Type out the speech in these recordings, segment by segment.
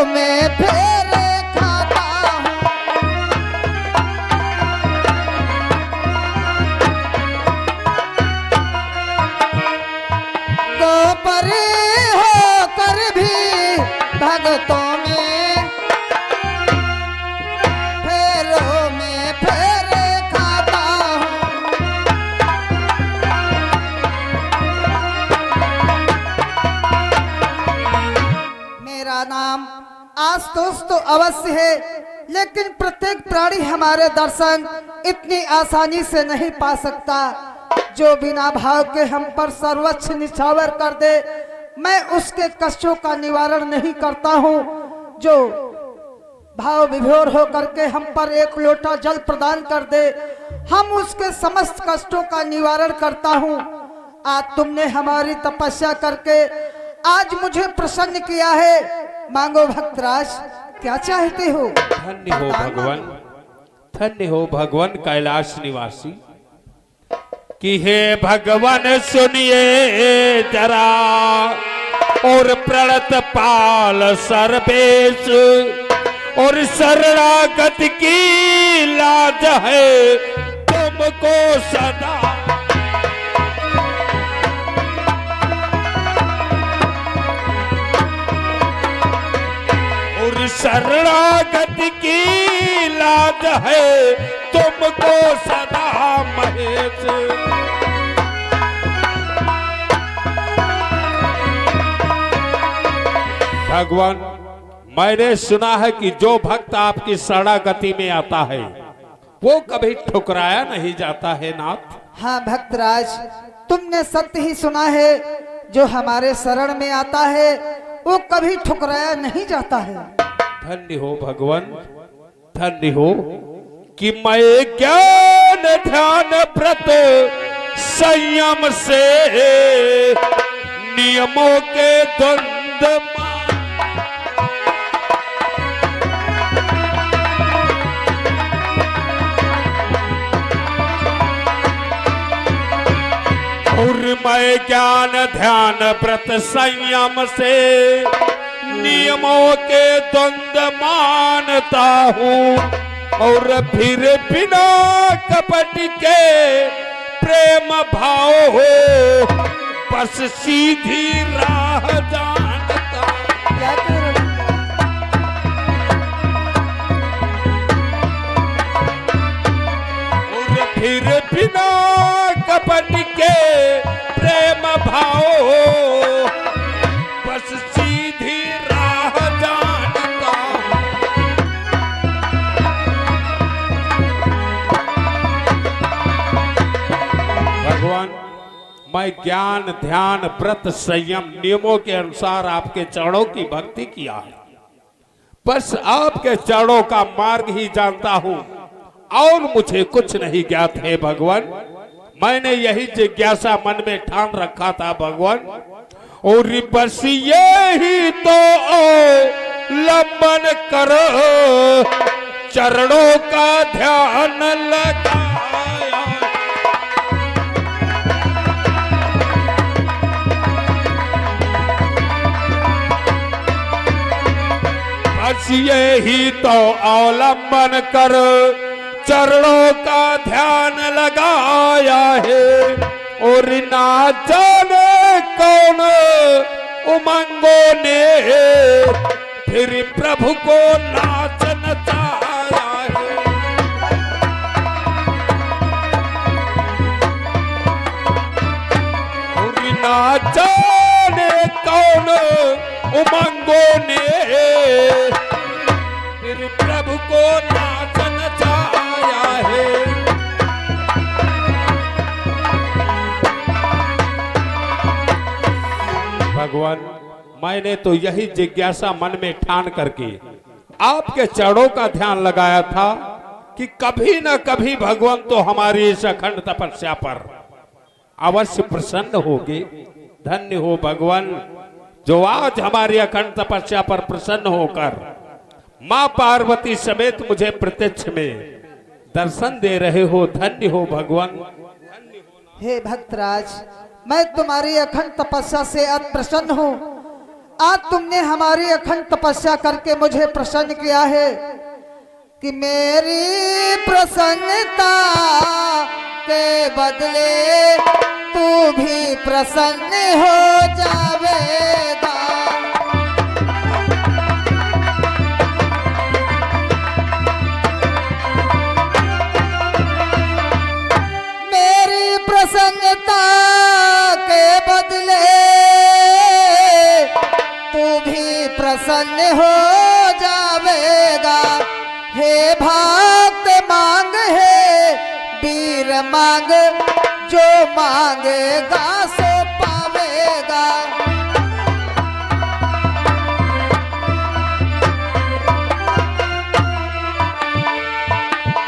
में फेरे खाता हूँ। तो परे होकर भी भगतों में फेरों में फेरे खाता हूँ। मेरा नाम आशुतोष तो अवश्य है, लेकिन प्रत्येक प्राणी हमारे दर्शन इतनी आसानी से नहीं पा सकता। जो बिना भाव के हम पर सर्वोच्च निछावर कर दे, मैं उसके कष्टों का निवारण नहीं करता हूँ। जो भाव विभोर हो करके हम पर एक लोटा जल प्रदान कर दे, हम उसके समस्त कष्टों का निवारण करता हूँ। आज तुमने हमारी तपस्या करके आज मुझे प्रसन्न किया है। मांगो भक्तराज, क्या चाहते हो? धन्य हो भगवान, धन्य हो भगवान कैलाश निवासी। कि हे भगवान सुनिए जरा, और प्रणत पाल सर्वेश, और शरणागत की लाज है तुमको सदा। और शरणागत की लाज है तुमको सदा महेश। भगवान, मैंने सुना है कि जो भक्त आपकी शरणागति में आता है वो कभी ठुकराया नहीं जाता है नाथ। हाँ भक्तराज, तुमने सत्य ही सुना है। जो हमारे शरण में आता है वो कभी ठुकराया नहीं जाता है। धन्य हो भगवान, धन्य हो कि मैं ज्ञान ध्यान व्रत संयम से नियमों के द्वंद्व और मैं ज्ञान ध्यान व्रत संयम से नियमों के द्वंद्व मानता हूँ। और फिर बिना कपट के प्रेम भाव हो बस सीधी राह जानता। और फिर बिना कपट के प्रेम भाव हो बस सीधी राह जानता। भगवान, मैं ज्ञान ध्यान व्रत संयम नियमों के अनुसार आपके चरणों की भक्ति किया है। बस आपके चरणों का मार्ग ही जानता हूँ और मुझे कुछ नहीं ज्ञात है भगवान। मैंने यही जिज्ञासा मन में ठान रखा था भगवान। और बस यही तो लंबन करो चरणों का ध्यान लगाया। बस यही तो अवलंबन कर चरणों का ध्यान लगाया है। और ना जाने कौन उमंगों ने फिर प्रभु को नाच नचाया है। और ना जाने कौन उमंगों ने फिर प्रभु को नाच नचाया है। भगवान, मैंने तो यही जिज्ञासा मन में ठान करके आपके चरणों का ध्यान लगाया था कि कभी न कभी भगवान तो हमारी इस अखंड तपस्या पर अवश्य प्रसन्न होगे। धन्य हो भगवान, जो आज हमारी अखंड तपस्या पर प्रसन्न होकर मां पार्वती समेत मुझे प्रत्यक्ष में दर्शन दे रहे हो। धन्य हो भगवान। हे भक्तराज, मैं तुम्हारी अखंड तपस्या से अति प्रसन्न हूँ। आज तुमने हमारी अखंड तपस्या करके मुझे प्रसन्न किया है कि मेरी प्रसन्नता के बदले तू भी प्रसन्न हो जावेगा। मेरी प्रसन्नता के बदले तू भी प्रसन्न हो जावेगा। हे भक्त मांग है वीर मांग, जो मांगेगा सो पावेगा।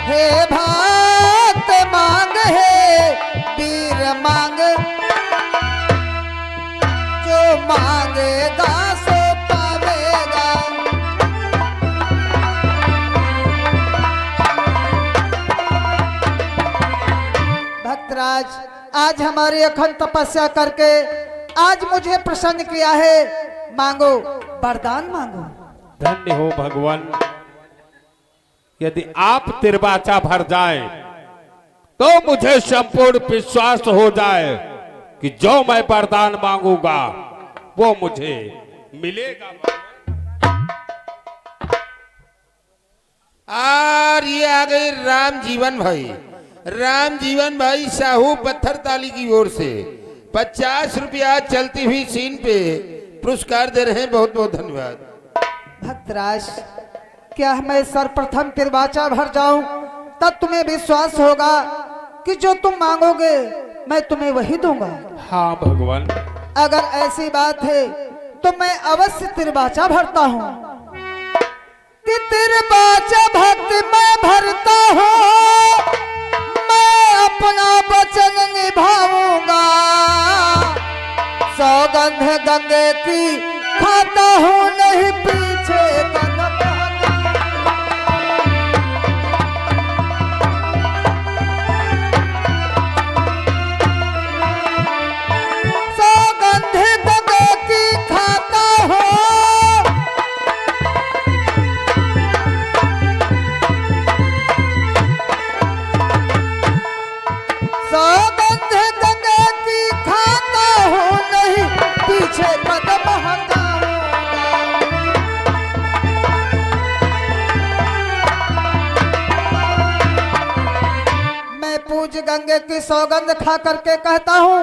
हे भक्त मांग है वीर मांग, जो मांगेगा सो पावेगा। भक्तराज, आज हमारी अखंड तपस्या करके आज मुझे प्रसन्न किया है। मांगो, वरदान मांगो। धन्य हो भगवान। यदि आप तिरबाचा भर जाए तो मुझे संपूर्ण विश्वास हो जाए कि जो मैं वरदान मांगूंगा वो मुझे मिलेगा। और ये आ गए राम जीवन भाई। राम जीवन भाई साहू पत्थर ताली की ओर से 50 रुपया चलती हुई सीन पे पुरस्कार दे रहे हैं। बहुत बहुत धन्यवाद। भक्तराज, क्या मैं सर्वप्रथम तिरबाचा भर जाऊं तब तुम्हें विश्वास होगा कि जो तुम मांगोगे मैं तुम्हें वही दूंगा। हाँ भगवान। अगर ऐसी बात है तो मैं अवश्य तिरबाचा भरता हूँ कि तिरबाचा भक्ति मैं भरता हूँ। मैं अपना वचन निभाऊंगा। सौगंध गंगे की खाता हूँ नहीं पीछे कदम। सौगंध गंगे की खाता हूँ। सौगंध गंगे की खाता हूँ नहीं पीछे कदम हटाऊंगा। मैं पूज गंगे की सौगंध खा करके कहता हूँ,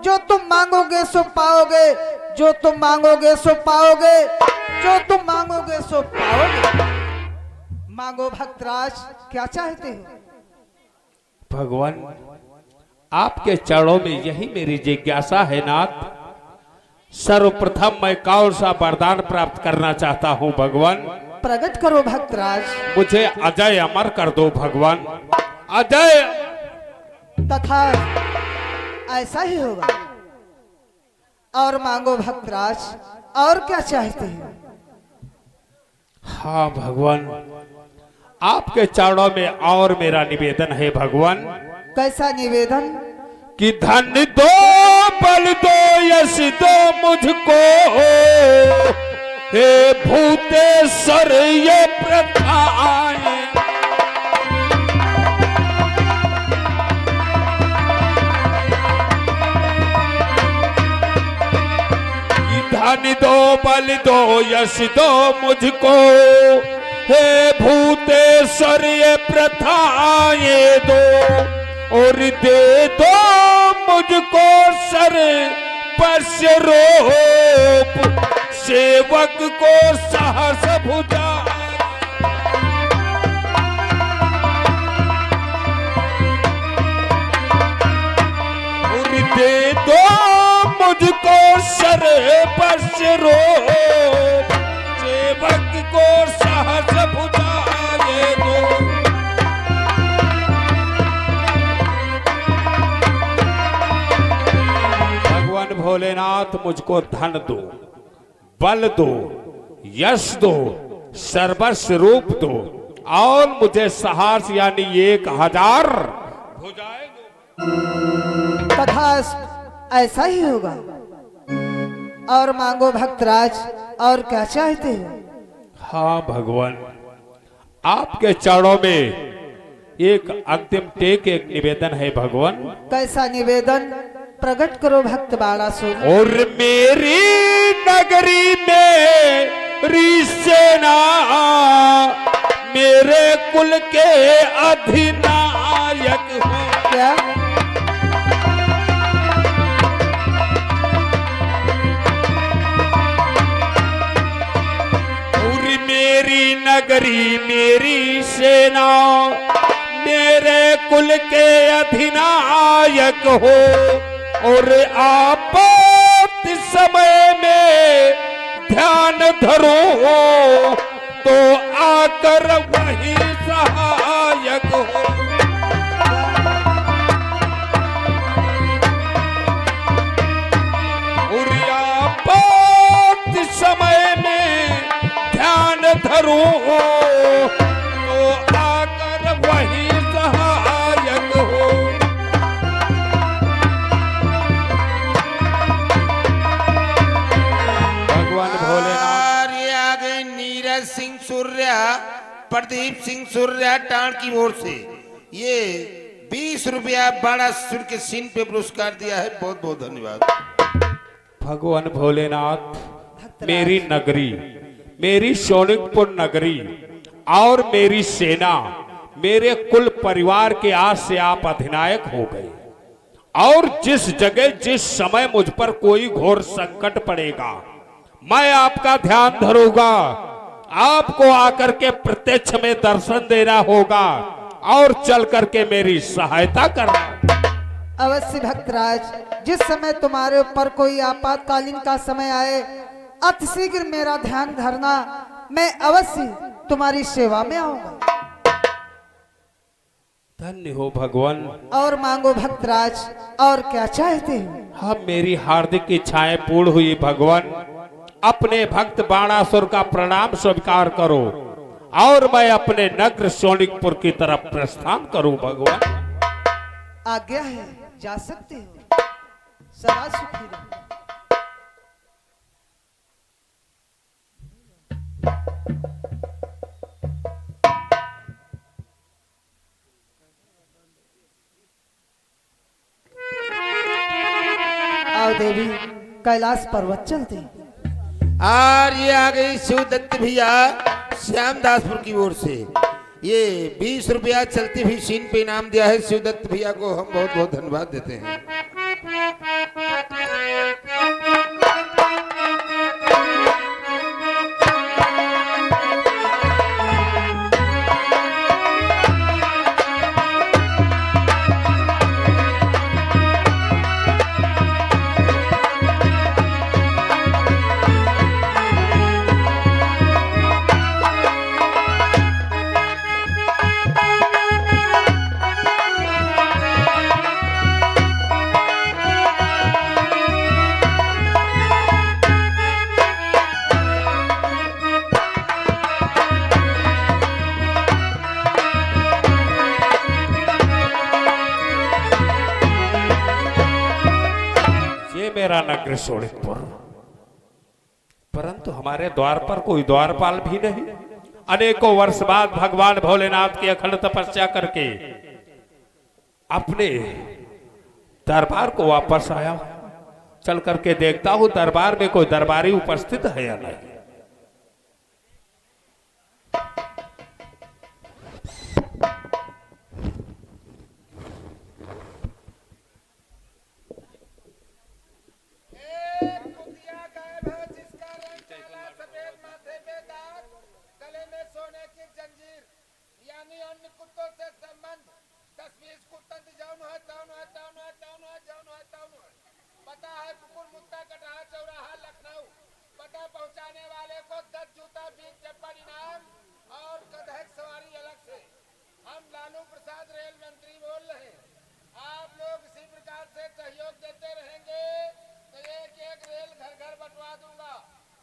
जो तुम मांगोगे सो पाओगे, जो तुम मांगोगे सो पाओगे, जो तुम मांगोगे सो पाओगे। मांगो भक्तराज, क्या चाहते हो? भगवान, आपके चरणों में यही मेरी जिज्ञासा है नाथ। सर्वप्रथम मैं कौन सा वरदान प्राप्त करना चाहता हूँ भगवान? प्रकट करो भक्तराज। मुझे अजय अमर कर दो भगवान। अजय। तथा ऐसा ही होगा। और मांगो भक्तराज, और क्या चाहते हैं? हाँ भगवान, आपके चरणों में और मेरा निवेदन है भगवान। कैसा निवेदन? कि धन दो, बल दो, यश दो मुझको, हे भूतेश्वर ये प्रथाएं। धन दो, बल दो, यश दो मुझको, हे भूतेश्वर ये प्रथाएं दो। और दे दो मुझको सर पश्य रूप, सेवक को साहस भुजा। और दे दो मुझको सर पश्य रूप, सेवक को साहस भुजाए दो। भोलेनाथ, मुझको धन दो, बल दो, यश दो, सर्वस्व रूप दो, और मुझे साहस यानी 1000 भुजाएं दो। तथा ऐसा ही होगा। और मांगो भक्तराज, और क्या चाहते हो? हाँ भगवान, आपके चरणों में एक अंतिम टेक एक निवेदन है भगवान। कैसा निवेदन? प्रकट करो भक्त बाणासुर। और मेरी नगरी में सेना मेरे कुल के अधिनायक हो। क्या? और मेरी नगरी मेरी सेना मेरे कुल के अधिनायक हो। और आपात समय में ध्यान धरो तो आकर वही सहायक हो। और आपात समय में ध्यान धरो तो आकर वही सहायक हो। भगवान भोलेनाथ। ये आ गए नीरज सिंह सूर्या, प्रदीप सिंह सूर्या टाण की ओर से ये 20 रुपया बाणासुर के सीन पे पुरस्कार दिया है। बहुत बहुत धन्यवाद। भगवान भोलेनाथ, मेरी नगरी, मेरी सोनिकपुर नगरी और मेरी सेना, मेरे कुल परिवार के आज से आप अधिनायक हो गए। और जिस जगह जिस समय मुझ पर कोई घोर संकट पड़ेगा, मैं आपका ध्यान धरूंगा। आपको आकर के प्रत्यक्ष में दर्शन देना होगा और चल करके मेरी सहायता करना। अवश्य भक्तराज, जिस समय तुम्हारे ऊपर कोई आपातकालीन का समय आए, अतिशीघ्र मेरा ध्यान धरना। मैं अवश्य तुम्हारी सेवा में आऊंगा। धन्य हो भगवान। और मांगो भक्तराज, और क्या चाहते हो? हम मेरी हार्दिक इच्छाएं पूर्ण हुई भगवान। अपने भक्त बाणासुर का प्रणाम स्वीकार करो और मैं अपने नगर सोनिकपुर की तरफ प्रस्थान करूं भगवान। आज्ञा है, जा सकते हो। सदा सुखी रहो। आओ देवी, कैलाश पर्वत चलते हैं। और ये आ गई शिवदत्त भैया श्यामदासपुर की ओर से ये 20 रुपया चलती हुई सीन पे इनाम दिया है। शिवदत्त भैया को हम बहुत बहुत धन्यवाद देते हैं। मेरा नगर सोनिकपुर, परंतु हमारे द्वार पर कोई द्वारपाल भी नहीं। अनेकों वर्ष बाद भगवान भोलेनाथ की अखंड तपस्या करके अपने दरबार को वापस आया। चल करके देखता हूं दरबार में कोई दरबारी उपस्थित है या नहीं। पहुंचाने वाले को 10 जूता 20 चप्पल इनाम और कदहक सवारी अलग से। हम लालू प्रसाद रेल मंत्री बोल रहे हैं। आप लोग इसी प्रकार से सहयोग देते रहेंगे तो एक एक रेल घर घर बंटवा दूंगा।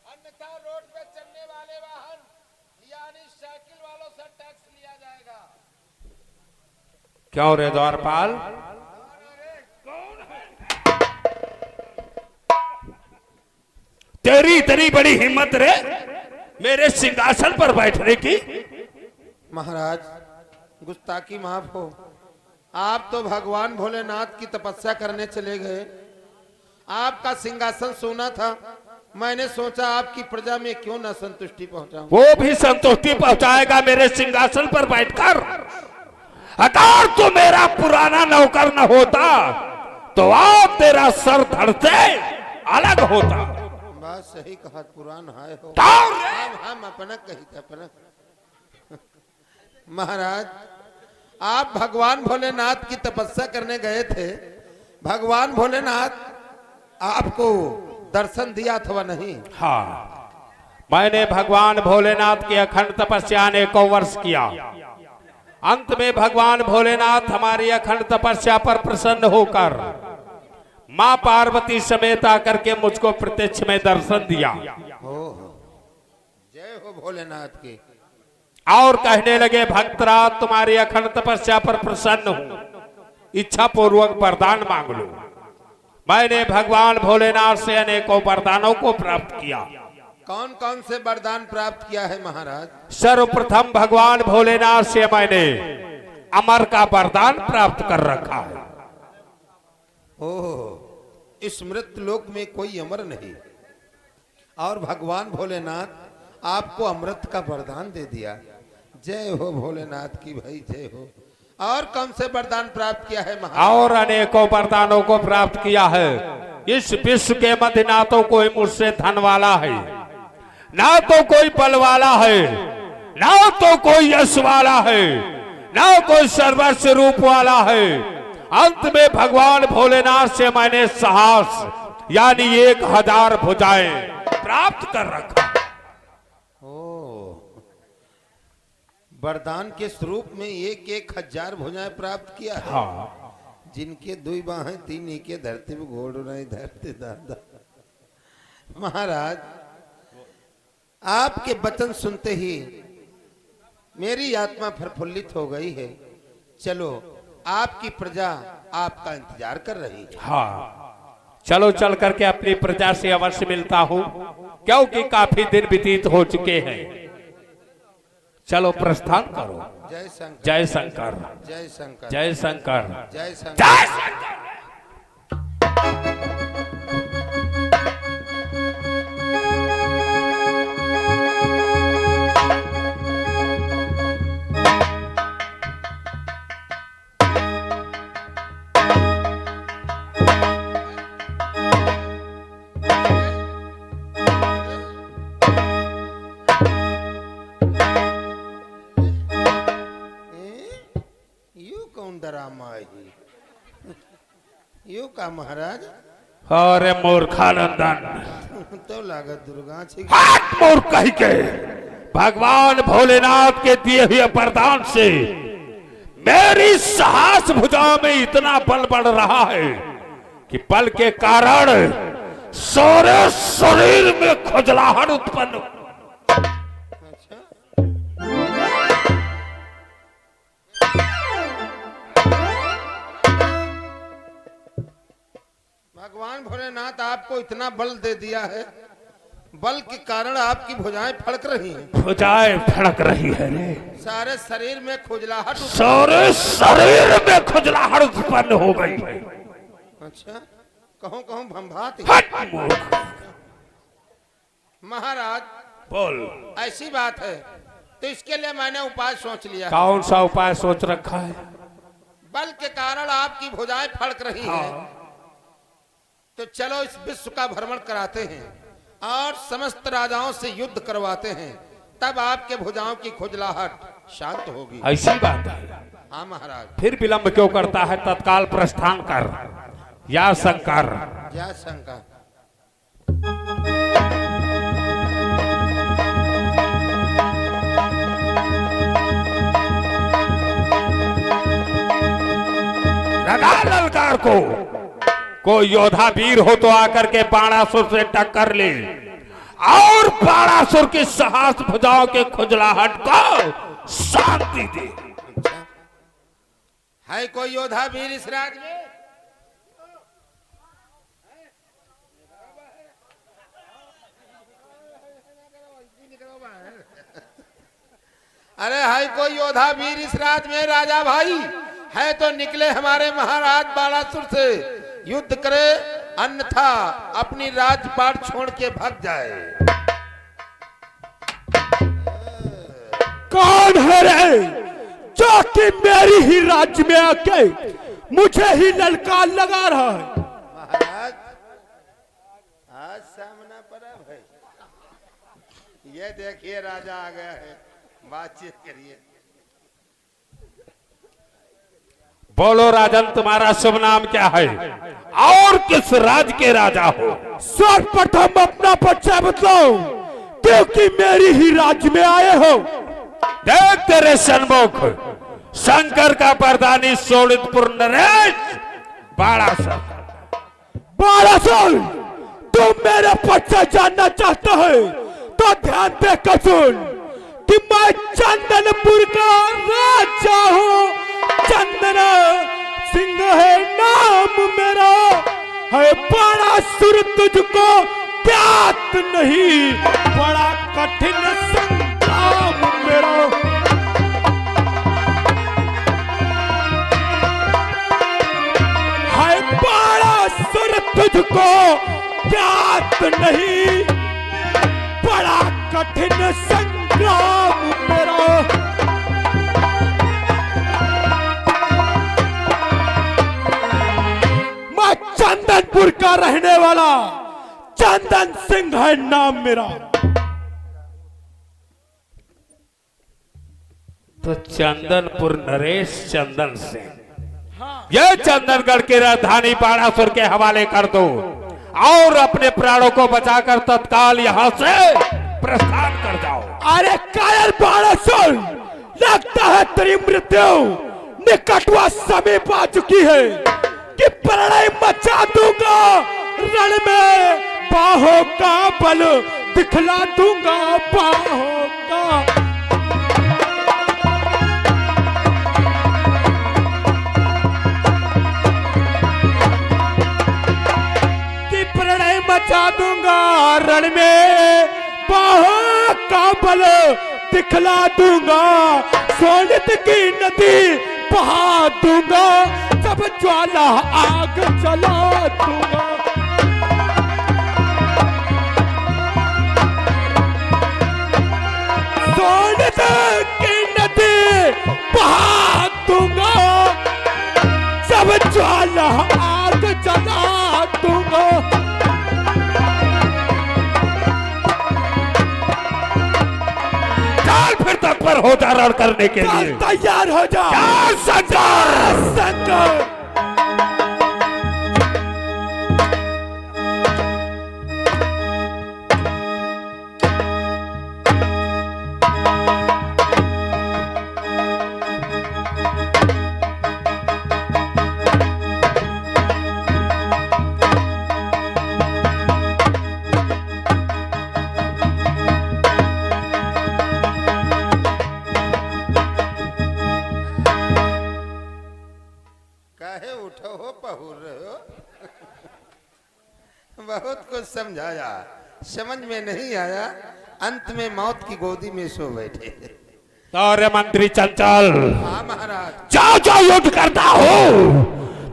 अन्यथा रोड पे चलने वाले वाहन यानी साइकिल वालों से टैक्स लिया जाएगा। क्यों रे द्वारपाल? तेरी इतनी बड़ी हिम्मत रे मेरे सिंहासन पर बैठने की। महाराज गुस्ताखी माफ हो, आप तो भगवान भोलेनाथ की तपस्या करने चले गए। आपका सिंहासन सोना था, मैंने सोचा आपकी प्रजा में क्यों न संतुष्टि पहुंचाऊं। वो भी संतुष्टि पहुंचाएगा मेरे सिंहासन पर बैठकर। अगर तू मेरा पुराना नौकर न होता तो आप तेरा सर धड़ से अलग होता। बात सही कहा, पुरान हाय हो। हम अपना कही था अपना। महाराज आप भगवान भोलेनाथ की तपस्या करने गए थे, भगवान भोलेनाथ आपको दर्शन दिया अथवा नहीं? हाँ, मैंने भगवान भोलेनाथ की अखंड तपस्या अनेकों वर्ष किया। अंत में भगवान भोलेनाथ हमारी अखंड तपस्या पर प्रसन्न होकर मां पार्वती समेत आकर के मुझको प्रत्यक्ष में दर्शन दिया। जय हो भोलेनाथ की। और कहने लगे, भक्तराज तुम्हारी अखंड तपस्या पर प्रसन्न हूं, इच्छा पूर्वक वरदान मांग लो। मैंने भगवान भोलेनाथ से अनेकों वरदानों को प्राप्त किया। कौन कौन से वरदान प्राप्त किया है महाराज? सर्वप्रथम भगवान भोलेनाथ से मैंने अमर का वरदान प्राप्त कर रखा है। ओह, इस मृत लोक में कोई अमर नहीं और भगवान भोलेनाथ आपको अमृत का वरदान दे दिया। जय हो भोलेनाथ की भाई, जय हो। और कौन से वरदान प्राप्त किया है महाराज? और अनेकों वरदानों को प्राप्त किया है। इस विश्व के मध्य ना तो कोई मुझसे धन वाला है, ना तो कोई बल वाला है, ना तो कोई यश वाला है, ना कोई सर्वस्व रूप वाला है। अंत में भगवान भोलेनाथ से मैंने साहस यानी 1000 भुजाएं प्राप्त कर रखा। वरदान के स्वरूप में 1000 भुजाएं प्राप्त किया है। हाँ। जिनके 2 बाहें 3 के धरती में घोड़ नहीं धरते दादा। महाराज आपके वचन सुनते ही मेरी आत्मा प्रफुल्लित हो गई है। चलो, आपकी प्रजा आपका इंतजार कर रही है। हाँ, चलो चल करके अपनी प्रजा से अवश्य मिलता हूँ, क्योंकि काफी दिन व्यतीत हो चुके हैं। चलो प्रस्थान करो। जय शंकर, जय शंकर, जय शंकर, जय शंकर, जय शंकर, जय शंकर। यू का महाराज? अरे मूर्खानंदन, तो लागत दुर्गा छी। मूर्ख कही के भगवान भोलेनाथ के दिए हुए वरदान से मेरी साहस भुजा में इतना बल बढ़ रहा है कि बल के कारण सारे शरीर में खुजलाहट उत्पन्न। अच्छा, भगवान भोलेनाथ आपको इतना बल दे दिया है, बल के कारण आपकी भुजाएं फड़क रही हैं। भुजाएं फड़क रही है रे, सारे शरीर में खुजलाहट, सारे शरीर में खुजलाहट उत्पन्न हो गई है। अच्छा, कहूं कहूं भंभाती। हट मूर्ख। महाराज बोल। ऐसी बात है तो इसके लिए मैंने उपाय सोच लिया। कौन सा उपाय सोच रखा है? बल के कारण आपकी भुजाएं फड़क रही हैं, तो चलो इस विश्व का भ्रमण कराते हैं और समस्त राजाओं से युद्ध करवाते हैं, तब आपके भुजाओं की खुजलाहट शांत होगी। ऐसी बात है। हाँ महाराज। फिर विलंब क्यों करता है? तत्काल प्रस्थान कर। या शंकर, जय शंकर। लगा ललकार को। कोई योद्धा वीर हो तो आकर के बाणासुर से टक्कर ले और बाणासुर की साहस भुजाओं के खुजलाहट को शांति दे। अच्छा, है कोई योद्धा वीर इस राज में? अरे है कोई योद्धा वीर इस राज में राजा भाई? है तो निकले हमारे महाराज बालासुर से युद्ध करे, अन्यथा अपनी राजपाट छोड़ के भाग जाए। कौन है रे जो कि मेरी ही राज्य में आके मुझे ही ललकार लगा रहा है? महाराज आज सामना पड़ा भाई, ये देखिए राजा आ गया है, बातचीत करिए। बोलो राजन, तुम्हारा शुभ नाम क्या है और किस राज के राजा हो? सर्वप्रथम अपना परिचय बताओ, क्योंकि मेरी ही राज्य में आए हो। देख तेरे सन्मुख शंकर का प्रधानी सोनितपुर नरेश बालासुर। बालासुर, तुम मेरा परिचय जानना चाहते हो तो ध्यान देकर सुन कि मैं चंदनपुर का राजा हूँ। चंदन सिंह है नाम मेरा, है बालासुर तुझको ज्ञात नहीं, बड़ा कठिन संग्राम मेरा। है बालासुर तुझको ज्ञात नहीं, बड़ा कठिन संग्राम मेरा। मैं चंदनपुर का रहने वाला चंदन सिंह है नाम मेरा। तो चंदनपुर नरेश चंदन सिंह, यह चंदनगढ़ की राजधानी बाणासुर के हवाले कर दो और अपने प्राणों को बचाकर तत्काल यहाँ से प्रस्थान कर जाओ। अरे कायर बाणासुर, लगता है तेरी मृत्यु निकटवा समीप आ चुकी है कि प्रलय मचा दूंगा रण में, बाहों का बल दिखला दूंगा बाहों का। कि प्रलय मचा दूंगा रण में, बाहों का बल दिखला दूंगा, सोनित की नदी बहा दूंगा, सब ज्वाला आग जला दूंगा। सोनित की नदी बहा दूंगा, सब ज्वाला आग जला दूंगा। फिर तत्पर हो जा रण करने के लिए, तैयार हो जा शंकर। शंकर बहुत कुछ समझाया, समझ में नहीं आया, अंत में मौत की गोदी में सो बैठे। अरे मंत्री चंचल, हाँ महाराज। जाओ जाओ युद्ध करता हो,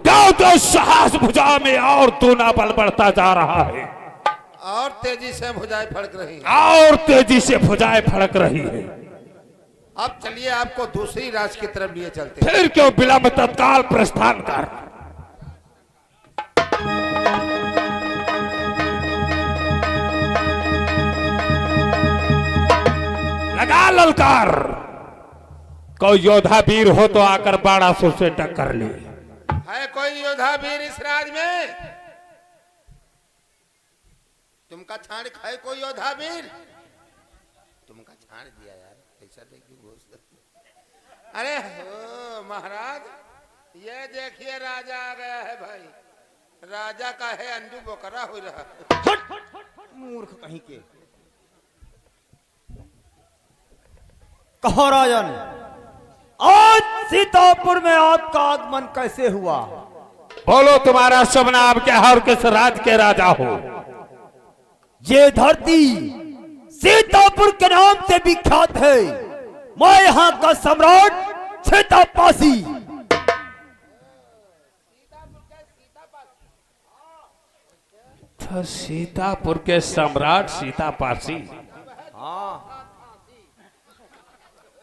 जाओ तो साहस भुजा में और दूना बल बढ़ता जा रहा है, और तेजी से भुजाएं फड़क रही हैं, और तेजी से भुजाएं फड़क रही है। अब चलिए आपको दूसरी राज की तरफ लिए चलते हैं। फिर क्यों विलंब, तत्काल प्रस्थान कर। लगा ललकार, कोई योद्धा वीर हो तो आकर बाणासुर से टक्कर ले। है कोई योद्धा वीर इस राज में? तुमका छाड़ खाए कोई योद्धा वीर? तुमका छाड़ दिया यार, पैसा दे क्यों घोष। अरे हो महाराज, ये देखिए राजा आ गया है भाई। राजा का है अंजू बोकरा हो रहा। मूर्ख कहीं के। कहो राजन, आज सीतापुर में आपका आगमन कैसे हुआ? बोलो तुम्हारा शुभ नाम क्या है और किस राज के राजा हो? ये धरती सीतापुर के नाम से विख्यात है। मैं यहाँ का सम्राट सीतापासी। तो सीतापुर के सम्राट सीतापासी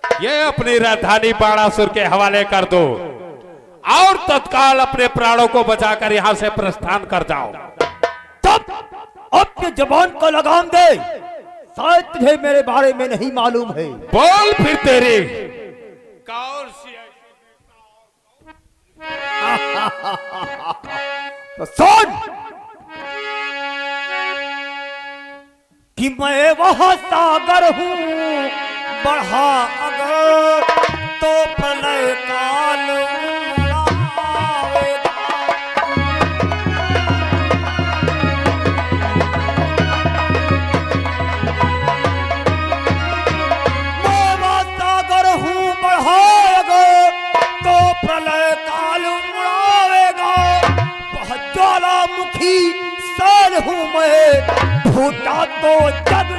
ये अपनी राजधानी बाणासुर के हवाले कर दो और तत्काल अपने प्राणों को बचाकर यहाँ से प्रस्थान कर जाओ। तब आपके जबान को लगाम दे, शायद तुझे मेरे बारे में नहीं मालूम है। बोल फिर तेरी कौन सी तो सुन कि मैं वह सागर हूँ बढ़ा अगर तो प्रलय काल आवेगा। मैं वह सागर हूँ बढ़ा अगर तो प्रलय काल आवेगा। वह ज्वालामुखी साल हूँ मैं, फूटा तो जग